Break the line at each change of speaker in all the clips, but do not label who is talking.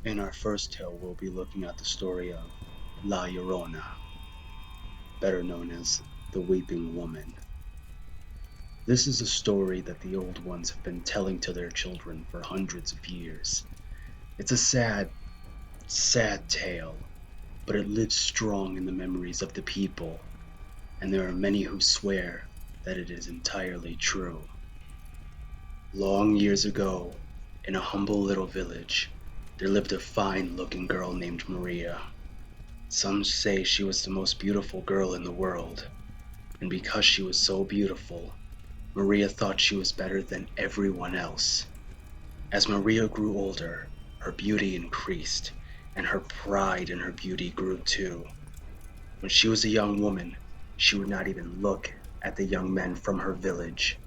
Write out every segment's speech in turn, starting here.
In our first tale, we'll be looking at the story of La Llorona, better known as the Weeping Woman. This is a story that the old ones have been telling to their children for hundreds of years. It's a sad, sad tale, but it lives strong in the memories of the people, and there are many who swear that it is entirely true. Long years ago, in a humble little village, there lived a fine-looking girl named Maria. Some say she was the most beautiful girl in the world, and because she was so beautiful, Maria thought she was better than everyone else. As Maria grew older, her beauty increased, and her pride in her beauty grew too. When she was a young woman, she would not even look at the young men from her village.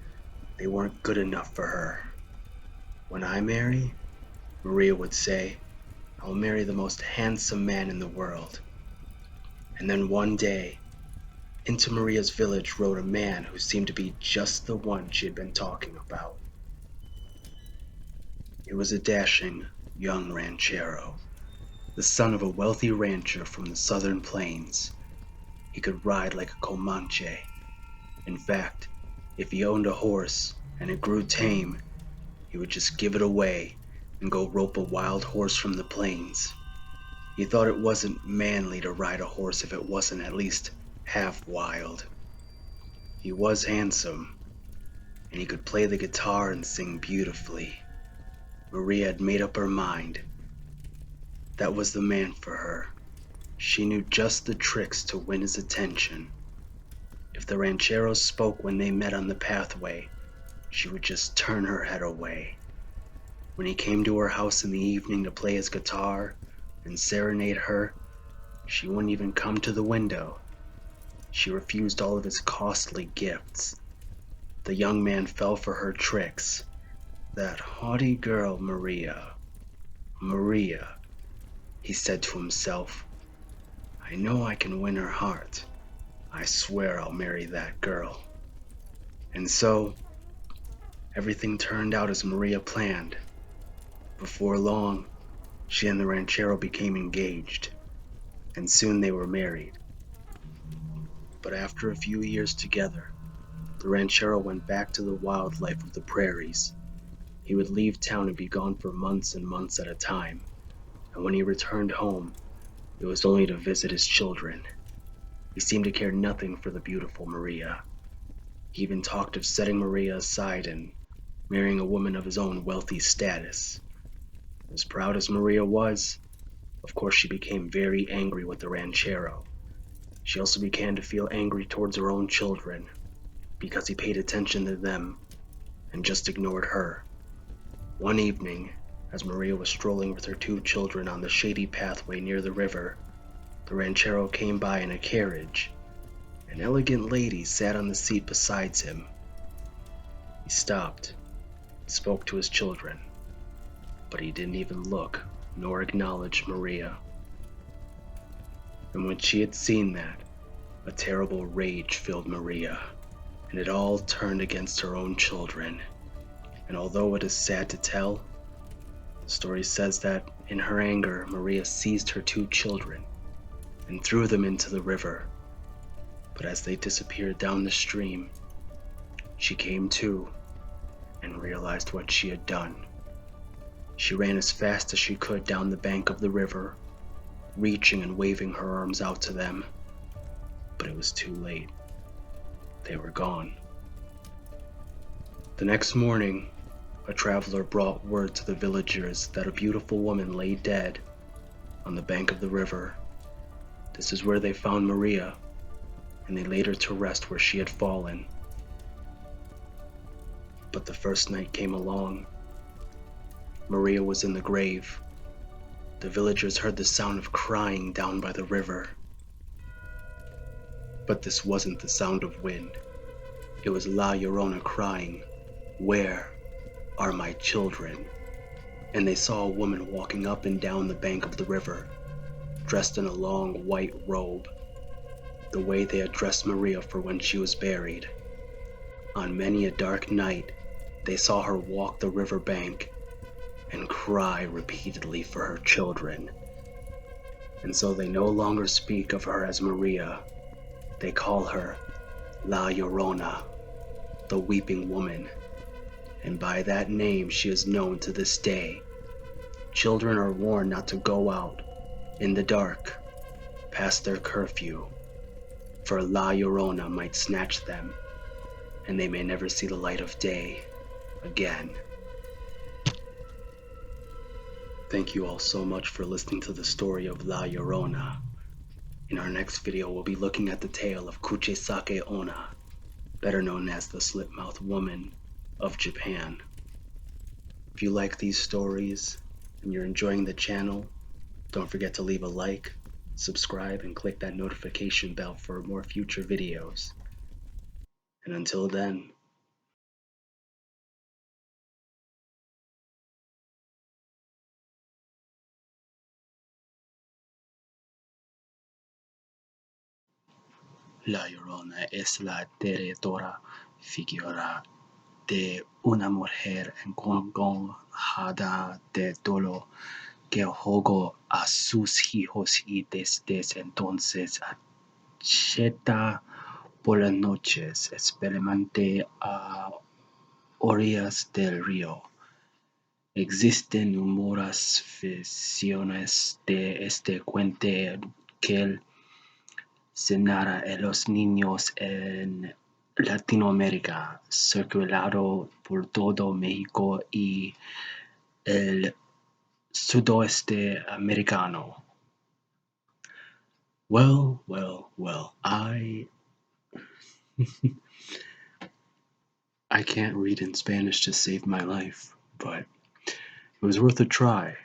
They weren't good enough for her. "When I marry," Maria would say, "I'll marry the most handsome man in the world." And then one day, into Maria's village rode a man who seemed to be just the one she had been talking about. He was a dashing, young ranchero, the son of a wealthy rancher from the southern plains. He could ride like a Comanche. In fact, if he owned a horse and it grew tame, he would just give it away and go rope a wild horse from the plains. He thought it wasn't manly to ride a horse if it wasn't at least half wild. He was handsome, and he could play the guitar and sing beautifully. Maria had made up her mind. That was the man for her. She knew just the tricks to win his attention. If the ranchero spoke when they met on the pathway, she would just turn her head away. When he came to her house in the evening to play his guitar and serenade her, she wouldn't even come to the window. She refused all of his costly gifts. The young man fell for her tricks. That haughty girl, Maria. Maria, he said to himself. I know I can win her heart. I swear I'll marry that girl. And so, everything turned out as Maria planned. Before long, she and the ranchero became engaged, and soon they were married. But after a few years together, the ranchero went back to the wildlife of the prairies. He would leave town and be gone for months and months at a time, and when he returned home, it was only to visit his children. He seemed to care nothing for the beautiful Maria. He even talked of setting Maria aside and marrying a woman of his own wealthy status. As proud as Maria was, of course she became very angry with the ranchero. She also began to feel angry towards her own children, because he paid attention to them and just ignored her. One evening, as Maria was strolling with her two children on the shady pathway near the river, the ranchero came by in a carriage. An elegant lady sat on the seat beside him. He stopped and spoke to his children, but he didn't even look nor acknowledge Maria. And when she had seen that, a terrible rage filled Maria, and it all turned against her own children. And although it is sad to tell, the story says that in her anger, Maria seized her two children and threw them into the river. But as they disappeared down the stream, she came to and realized what she had done. She ran as fast as she could down the bank of the river, reaching and waving her arms out to them. But it was too late. They were gone. The next morning, a traveler brought word to the villagers that a beautiful woman lay dead on the bank of the river. This is where they found Maria, and they laid her to rest where she had fallen. But the first night came along. Maria was in the grave. The villagers heard the sound of crying down by the river. But this wasn't the sound of wind. It was La Llorona crying, "Where are my children?" And they saw a woman walking up and down the bank of the river, dressed in a long white robe, the way they had dressed Maria for when she was buried. On many a dark night, they saw her walk the river bank, and cry repeatedly for her children. And so they no longer speak of her as Maria. They call her La Llorona, the weeping woman. And by that name she is known to this day. Children are warned not to go out in the dark past their curfew, for La Llorona might snatch them, and they may never see the light of day again. Thank you all so much for listening to the story of La Llorona. In our next video, we'll be looking at the tale of Kuchisake Onna, better known as the Slipmouth Woman of Japan. If you like these stories and you're enjoying the channel, don't forget to leave a like, subscribe, and click that notification bell for more future videos. And until then, La Llorona es la territora figura de una mujer encongojada de dolor que ahogó a sus hijos y desde entonces acheta por las noches, especialmente a orillas del río. Existen numerosas versiones de este cuento que se narra a los niños en Latinoamérica, circulado por todo México y el sudoeste americano. Well, I can't read in Spanish to save my life, but it was worth a try.